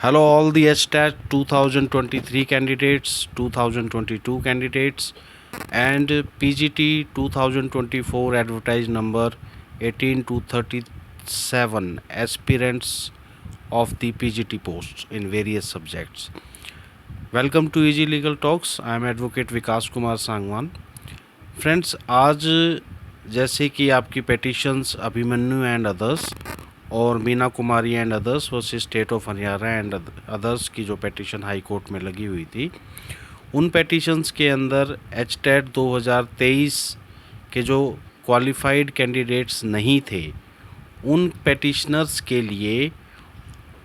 Hello, all the HTAT 2023 candidates, 2022 candidates, and PGT 2024 advertised number 18 to 37 aspirants of the PGT posts in various subjects. Welcome to Easy Legal Talks. I am Advocate Vikas Kumar Sangwan. Friends, आज जैसे कि आपकी petitions Abhimanyu and others और Meena Kumari and others versus state of Haryana and others की जो petition high court में लगी हुई थी, उन पेटिशंस के अंदर HTAT 2023 के जो क्वालिफाइड कैंडिडेट्स नहीं थे, उन पेटिशनर्स के लिए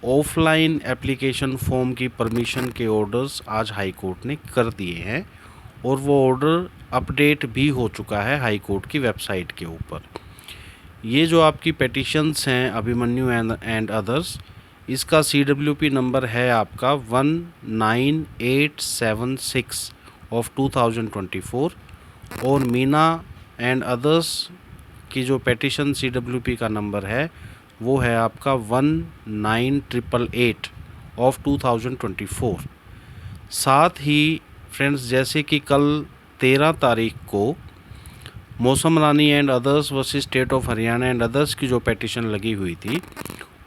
ऑफलाइन एप्लीकेशन फॉर्म की परमिशन के ऑर्डर्स आज हाई कोर्ट ने कर दिए हैं और वो ऑर्डर अपडेट भी हो चुका है हाई कोर्ट की वेबसाइट के ऊपर। ये जो आपकी पेटिशंस हैं अभिमन्यु एंड अदर्स, इसका CWP नंबर है आपका 19876 ऑफ 2024 और मीना एंड अदर्स की जो पेटिशन CWP का नंबर है वो है आपका 19888 ऑफ 2024। साथ ही फ्रेंड्स, जैसे कि कल 13 तारीख को Mausam Rani and others versus state of Haryana and others की जो पेटिशन लगी हुई थी,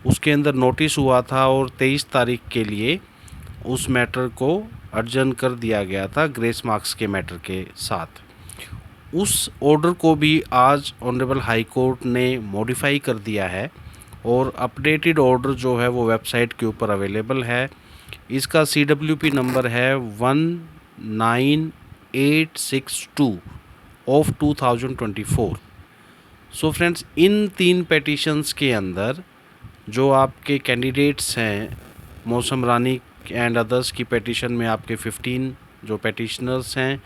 उसके अंदर नोटिस हुआ था और 23 तारीख के लिए उस मैटर को अर्जन कर दिया गया था ग्रेस मार्क्स के मैटर के साथ। उस ऑर्डर को भी आज ऑनरेबल हाई कोर्ट ने मॉडिफाई कर दिया है और अपडेटेड ऑर्डर जो है वो वेबसाइट के ऊपर अवेलेबल है। इसका CWP नंबर है 19862 of 2024। So friends, in 3 petitions के अंदर जो आपके कैंडिडेट्स हैं, मौसम रानी एंड अदर्स की पेटिशन में आपके 15 जो पेटिशनर्स हैं,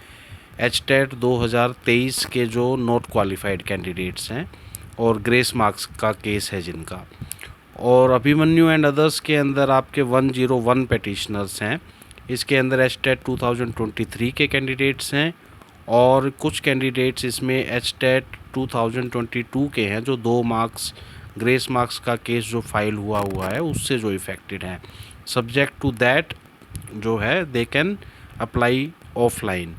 HTAT 2023 के जो नॉट क्वालिफाइड कैंडिडेट्स हैं और ग्रेस मार्क्स का केस है जिनका, और अभिमन्यु एंड अदर्स के अंदर आपके 101 पेटिशनर्स हैं। इसके अंदर HTAT 2023 के कैंडिडेट्स हैं और कुछ कैंडिडेट्स इसमें HTAT 2022 के हैं जो 2 मार्क्स ग्रेस मार्क्स का केस जो फाइल हुआ है उससे जो इफ़ेक्टेड हैं। सब्जेक्ट टू दैट जो है दे कैन अप्लाई ऑफलाइन।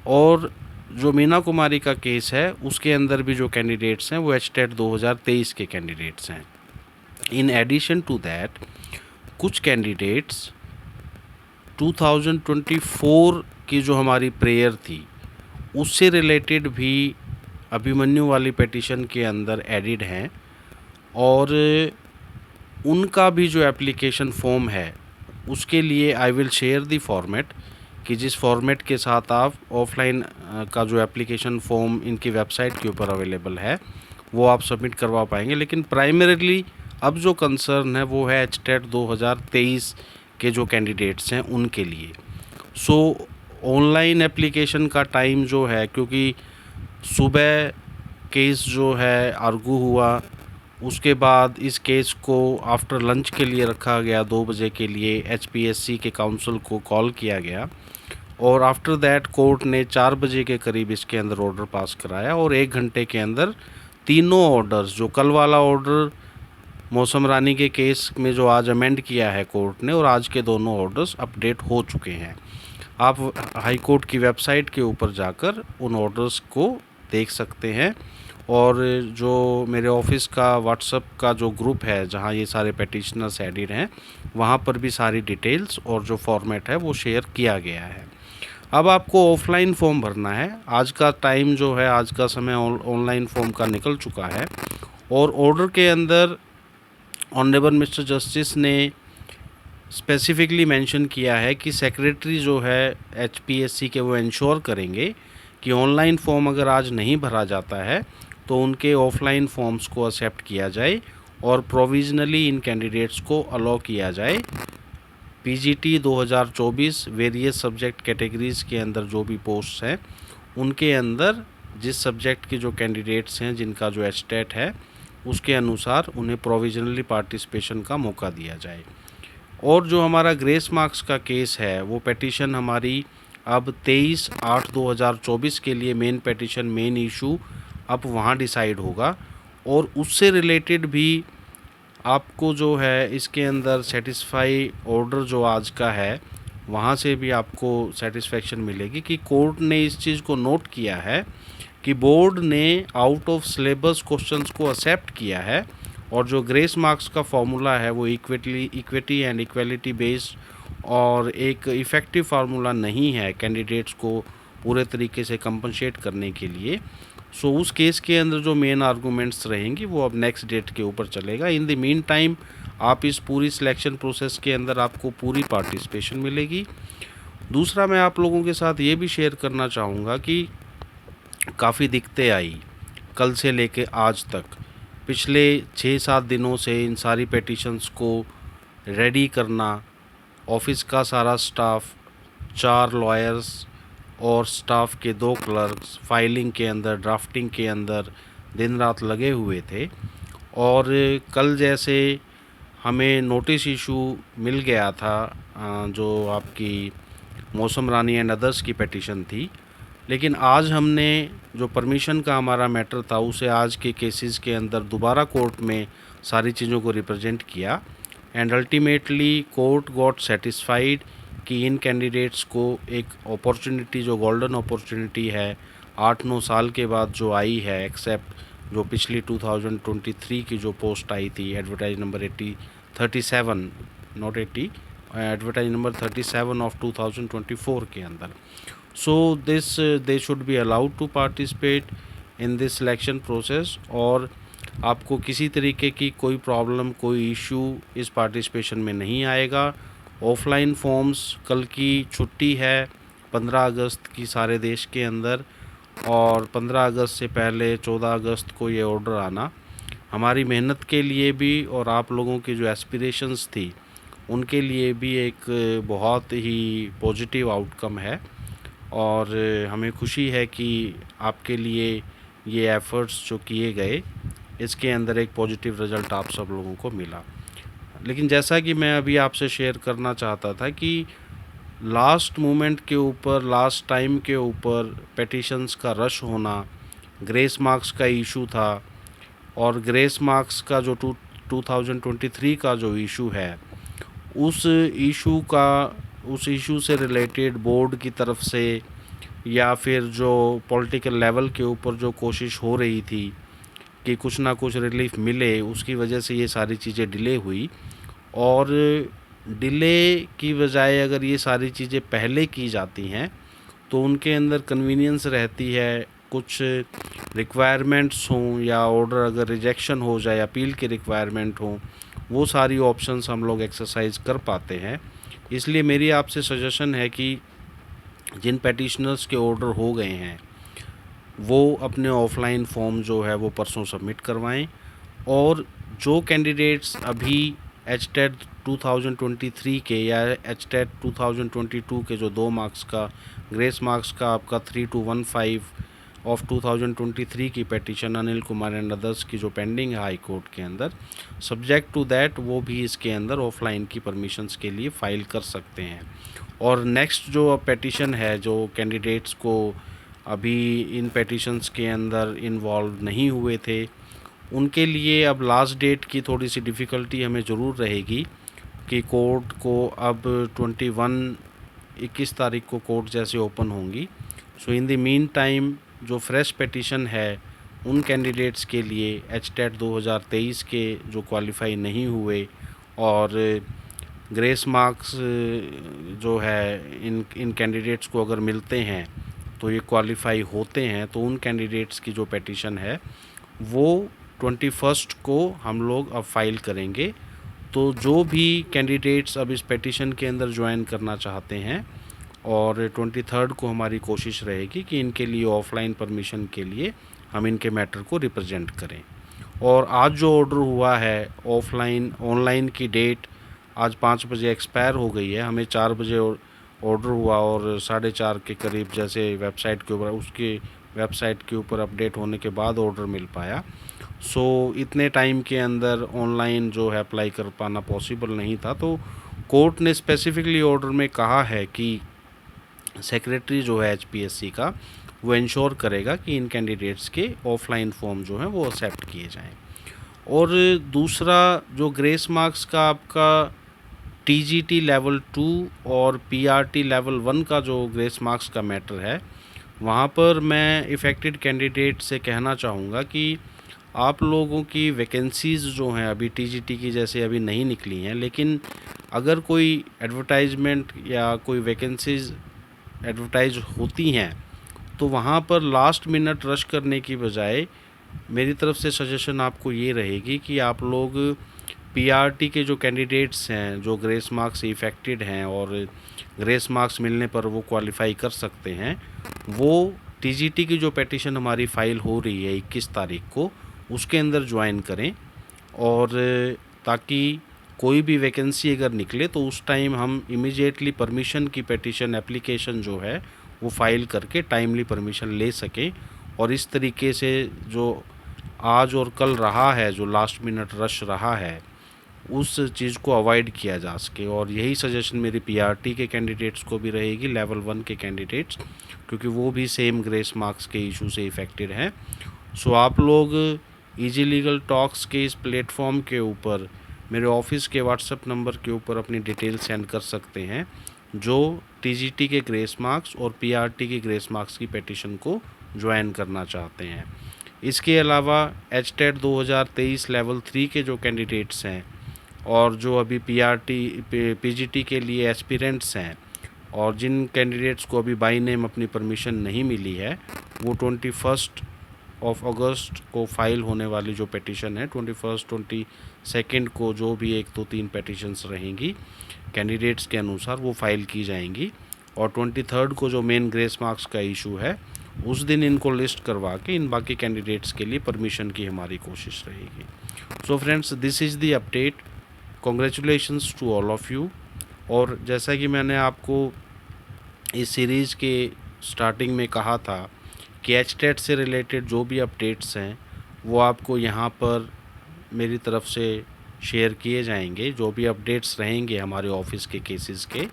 और जो मीना कुमारी का केस है उसके अंदर भी जो कैंडिडेट्स हैं वो HTAT 2023 के कैंडिडेट्स हैं। इन एडिशन टू दैट कुछ कैंडिडेट्स 2024 की जो हमारी प्रेयर थी उससे रिलेटेड भी अभिमन्यु वाली पेटिशन के अंदर एडिड हैं और उनका भी जो एप्लीकेशन फॉर्म है उसके लिए I will share the format कि जिस फॉर्मेट के साथ आप ऑफलाइन का जो एप्लीकेशन फॉर्म इनकी वेबसाइट के ऊपर अवेलेबल है वो आप सबमिट करवा पाएंगे। लेकिन प्राइमरीली अब जो कंसर्न है वो है HTAT 2023 के जो कैंडिडेट्स हैं उनके लिए। सो ऑनलाइन एप्लीकेशन का टाइम जो है, क्योंकि सुबह केस जो है आर्गू हुआ, उसके बाद इस केस को आफ्टर लंच के लिए रखा गया 2 बजे के लिए, HPSC के काउंसिल को कॉल किया गया और आफ्टर दैट कोर्ट ने 4 बजे के करीब इसके अंदर ऑर्डर पास कराया और 1 घंटे के अंदर तीनों ऑर्डर्स, जो कल वाला ऑर्डर मौसम रानी के केस में जो आज अमेंड किया है कोर्ट ने, और आज के दोनों ऑर्डर्स अपडेट हो चुके हैं। आप हाई कोर्ट की वेबसाइट के ऊपर जाकर उन ऑर्डर्स को देख सकते हैं और जो मेरे ऑफिस का व्हाट्सएप का जो ग्रुप है जहां ये सारे पेटिशनर्स एडिड हैं वहां पर भी सारी डिटेल्स और जो फॉर्मेट है वो शेयर किया गया है। अब आपको ऑफलाइन फॉर्म भरना है। आज का टाइम जो है, आज का समय ऑनलाइन फॉर्म का निकल चुका है और ऑर्डर के अंदर ऑनरेबल मिस्टर जस्टिस ने स्पेसिफिकली मेंशन किया है कि सेक्रेटरी जो है HPSC के वो इंश्योर करेंगे कि ऑनलाइन फॉर्म अगर आज नहीं भरा जाता है तो उनके ऑफलाइन फॉर्म्स को एक्सेप्ट किया जाए और प्रोविजनली इन कैंडिडेट्स को अलाउ किया जाए। PGT 2024 वेरियस सब्जेक्ट कैटेगरीज़ के अंदर जो भी पोस्ट्स हैं उनके अंदर जिस सब्जेक्ट के जो कैंडिडेट्स हैं जिनका जो HTAT है उसके अनुसार उन्हें प्रोविजनली पार्टिसिपेशन का मौका दिया जाए। और जो हमारा ग्रेस मार्क्स का केस है वो पेटिशन हमारी अब 23/8/2024 के लिए मेन पेटिशन, मेन इशू अब वहाँ डिसाइड होगा और उससे रिलेटेड भी आपको जो है इसके अंदर सेटिस्फाई ऑर्डर जो आज का है वहाँ से भी आपको सेटिस्फेक्शन मिलेगी कि कोर्ट ने इस चीज़ को नोट किया है कि बोर्ड ने आउट ऑफ सिलेबस क्वेश्चंस को एक्सेप्ट किया है और जो ग्रेस मार्क्स का फॉर्मूला है वो इक्विटी एंड इक्वलिटी बेस्ड और एक इफ़ेक्टिव फार्मूला नहीं है कैंडिडेट्स को पूरे तरीके से कंपनसेट करने के लिए। सो उस केस के अंदर जो मेन आर्गूमेंट्स रहेंगी वो अब नेक्स्ट डेट के ऊपर चलेगा। इन द मीन टाइम आप इस पूरी सिलेक्शन प्रोसेस के अंदर आपको पूरी पार्टिसिपेशन मिलेगी। दूसरा मैं आप लोगों के साथ ये भी शेयर करना चाहूँगा कि काफ़ी दिक्कतें आई कल से लेके आज तक। पिछले 6-7 दिनों से इन सारी पेटिशन्स को रेडी करना, ऑफिस का सारा स्टाफ, 4 लॉयर्स और स्टाफ के 2 क्लर्क्स फाइलिंग के अंदर, ड्राफ्टिंग के अंदर दिन रात लगे हुए थे। और कल जैसे हमें नोटिस इशू मिल गया था जो आपकी मौसम रानी एंड अदर्स की पेटिशन थी, लेकिन आज हमने जो परमिशन का हमारा मैटर था उसे आज के केसेस के अंदर दोबारा कोर्ट में सारी चीज़ों को रिप्रेजेंट किया and ultimately court got satisfied कि इन कैंडिडेट्स को एक अपॉर्चुनिटी जो गोल्डन अपॉर्चुनिटी है 8-9 साल के बाद जो आई है, एक्सेप्ट जो पिछली 2023 की जो पोस्ट आई थी advertise number 37 not 80 advertise number 37 of 2024 के अंदर। So this they should be allowed to participate in this selection process और आपको किसी तरीके की कोई प्रॉब्लम, कोई इशू इस पार्टिसिपेशन में नहीं आएगा। ऑफलाइन फॉर्म्स कल की छुट्टी है 15 अगस्त की सारे देश के अंदर और 15 अगस्त से पहले 14 अगस्त को ये ऑर्डर आना हमारी मेहनत के लिए भी और आप लोगों की जो एस्पिरेशंस थी उनके लिए भी एक बहुत ही पॉजिटिव आउटकम है और हमें खुशी है कि आपके लिए ये एफ़र्ट्स जो किए गए इसके अंदर एक पॉजिटिव रिज़ल्ट आप सब लोगों को मिला। लेकिन जैसा कि मैं अभी आपसे शेयर करना चाहता था कि लास्ट मोमेंट के ऊपर, लास्ट टाइम के ऊपर पेटिशन्स का रश होना, ग्रेस मार्क्स का इशू था और ग्रेस मार्क्स का जो 2023 का जो इशू है उस इशू से रिलेटेड बोर्ड की तरफ से या फिर जो पॉलिटिकल लेवल के ऊपर जो कोशिश हो रही थी कि कुछ ना कुछ रिलीफ मिले, उसकी वजह से ये सारी चीज़ें डिले हुई। और डिले की बजाय अगर ये सारी चीज़ें पहले की जाती हैं तो उनके अंदर कन्वीनियंस रहती है। कुछ रिक्वायरमेंट्स हों या ऑर्डर अगर रिजेक्शन हो जाए, अपील की रिक्वायरमेंट हो, वो सारी ऑप्शंस हम लोग एक्सरसाइज कर पाते हैं। इसलिए मेरी आपसे सजेशन है कि जिन पेटिशनर्स के ऑर्डर हो गए हैं वो अपने ऑफलाइन फॉर्म जो है वो परसों सबमिट करवाएं और जो कैंडिडेट्स अभी एचटेट 2023 के या एचटेट 2022 के जो 2 मार्क्स का ग्रेस मार्क्स का आपका 3215 ऑफ 2023 की petition Anil Kumar and others की जो पेंडिंग है हाई कोर्ट के अंदर, सब्जेक्ट टू दैट वो भी इसके अंदर ऑफलाइन की परमिशंस के लिए फ़ाइल कर सकते हैं। और नेक्स्ट जो पेटिशन है जो कैंडिडेट्स को अभी इन पेटिशन्स के अंदर इन्वॉल्व नहीं हुए थे उनके लिए अब लास्ट डेट की थोड़ी सी डिफ़िकल्टी हमें ज़रूर रहेगी कि कोर्ट को अब 21 तारीख को कोर्ट जैसे ओपन होंगी। सो इन द मीन टाइम जो फ्रेश पेटिशन है उन कैंडिडेट्स के लिए एचटेट 2023 के जो क्वालिफाई नहीं हुए और ग्रेस मार्क्स जो है इन कैंडिडेट्स को अगर मिलते हैं तो ये क्वालिफाई होते हैं, तो उन कैंडिडेट्स की जो पेटिशन है वो 21 को हम लोग अब फाइल करेंगे। तो जो भी कैंडिडेट्स अब इस पेटिशन के अंदर ज्वाइन करना चाहते हैं और 23 को हमारी कोशिश रहेगी कि इनके लिए ऑफलाइन परमिशन के लिए हम इनके मैटर को रिप्रेजेंट करें। और आज जो ऑर्डर हुआ है ऑनलाइन की डेट आज 5 बजे एक्सपायर हो गई है। हमें 4 बजे ऑर्डर हुआ और 4:30 के करीब जैसे वेबसाइट के ऊपर अपडेट होने के बाद ऑर्डर मिल पाया। सो इतने टाइम के अंदर ऑनलाइन जो है अप्लाई कर पाना पॉसिबल नहीं था। तो कोर्ट ने स्पेसिफिकली ऑर्डर में कहा है कि सेक्रेटरी जो है एचपीएससी का वो इंश्योर करेगा कि इन कैंडिडेट्स के ऑफलाइन फॉर्म जो हैं वो एक्सेप्ट किए जाएं। और दूसरा जो ग्रेस मार्क्स का आपका टीजीटी लेवल 2 और पीआरटी लेवल 1 का जो ग्रेस मार्क्स का मैटर है, वहाँ पर मैं इफ़ेक्टेड कैंडिडेट से कहना चाहूँगा कि आप लोगों की वैकेंसीज़ जो हैं अभी टीजीटी की जैसे अभी नहीं निकली हैं, लेकिन अगर कोई एडवर्टाइजमेंट या कोई वैकेंसीज़ एडवर्टाइज होती हैं तो वहाँ पर लास्ट मिनट रश करने की बजाय मेरी तरफ से सजेशन आपको ये रहेगी कि आप लोग पीआरटी के जो कैंडिडेट्स हैं जो ग्रेस मार्क्स से इफ़ेक्टेड हैं और ग्रेस मार्क्स मिलने पर वो क्वालिफाई कर सकते हैं, वो टीजीटी की जो पेटिशन हमारी फ़ाइल हो रही है 21 तारीख को, उसके अंदर ज्वाइन करें। और ताकि कोई भी वैकेंसी अगर निकले तो उस टाइम हम इमीडिएटली परमिशन की पेटिशन एप्लीकेशन जो है वो फ़ाइल करके टाइमली परमिशन ले सकें, और इस तरीके से जो आज और कल रहा है, जो लास्ट मिनट रश रहा है, उस चीज़ को अवॉइड किया जा सके। और यही सजेशन मेरी पीआरटी के कैंडिडेट्स को भी रहेगी, लेवल 1 के कैंडिडेट्स, क्योंकि वो भी सेम ग्रेस मार्क्स के इशू से इफ़ेक्टेड हैं। सो आप लोग इजी लीगल टॉक्स के इस प्लेटफॉर्म के ऊपर मेरे ऑफिस के व्हाट्सएप नंबर के ऊपर अपनी डिटेल सेंड कर सकते हैं, जो टीजीटी के ग्रेस मार्क्स और पीआरटी के ग्रेस मार्क्स की पेटिशन को ज्वाइन करना चाहते हैं। इसके अलावा एचटेट 2023 लेवल 3 के जो कैंडिडेट्स हैं और जो अभी पीजीटी के लिए एस्पिरेंट्स हैं, और जिन कैंडिडेट्स को अभी बाई नेम अपनी परमिशन नहीं मिली है, वो 21 अगस्त को फाइल होने वाली जो पेटिशन है, 21, 22 को जो भी 1, 2, 3 पेटिशन्स रहेंगी कैंडिडेट्स के अनुसार वो फाइल की जाएंगी, और 23 को जो मेन ग्रेस मार्क्स का इशू है उस दिन इनको लिस्ट करवा के इन बाकी कैंडिडेट्स के लिए परमिशन की हमारी कोशिश रहेगी। So friends, this is the update. Congratulations to all of you. और जैसा कि मैंने आपको इस सीरीज़ के स्टार्टिंग में कहा था कि एचटेट से रिलेटेड जो भी अपडेट्स हैं वो आपको यहाँ पर मेरी तरफ से शेयर किए जाएंगे। जो भी अपडेट्स रहेंगे हमारे ऑफिस के केसेस के,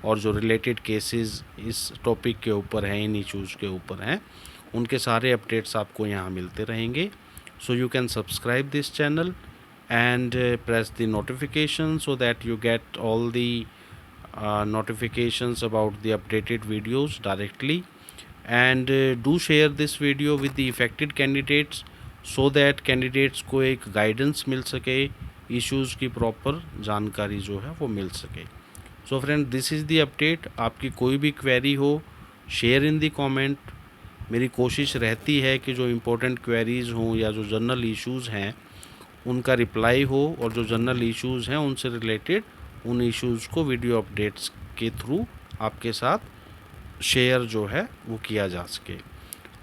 और जो रिलेटेड केसेस इस टॉपिक के ऊपर हैं, इन इश्यूज़ के ऊपर हैं, उनके सारे अपडेट्स आपको यहाँ मिलते रहेंगे। So you can subscribe this channel and press the notification so that you get all the notifications about the updated videos directly, and do share this video with the affected candidates so that candidates को एक guidance मिल सके, issues की proper जानकारी जो है वो मिल सके। So friend, this is the update. आपकी कोई भी क्वेरी हो, शेयर इन दी कमेंट। मेरी कोशिश रहती है कि जो इम्पोर्टेंट क्वेरीज़ हों या जो जनरल इश्यूज़ हैं उनका रिप्लाई हो, और जो जनरल इश्यूज़ हैं उनसे रिलेटेड उन इश्यूज़ को वीडियो अपडेट्स के थ्रू आपके साथ शेयर जो है वो किया जा सके।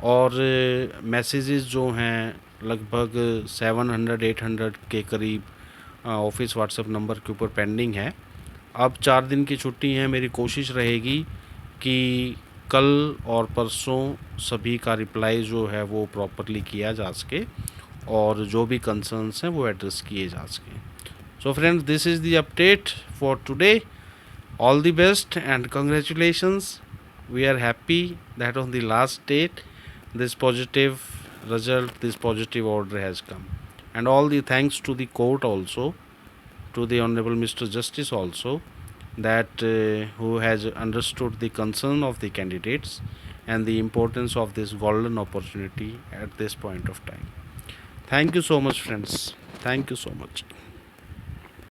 और मैसेजेस जो हैं लगभग 700-800 के करीब ऑफिस व्हाट्सएप नंबर के ऊपर पेंडिंग है। अब 4 दिन की छुट्टी है, मेरी कोशिश रहेगी कि कल और परसों सभी का रिप्लाई जो है वो प्रॉपरली किया जा सके और जो भी कंसर्न्स हैं वो एड्रेस किए जा सकें। So friends, this is the update for today. All the best and congratulations. We are happy that on the last date this positive result, this positive order has come, and all the thanks to the court also, to the honorable Mr. Justice also, that who has understood the concern of the candidates and the importance of this golden opportunity at this point of time. Thank you so much, friends. Thank you so much.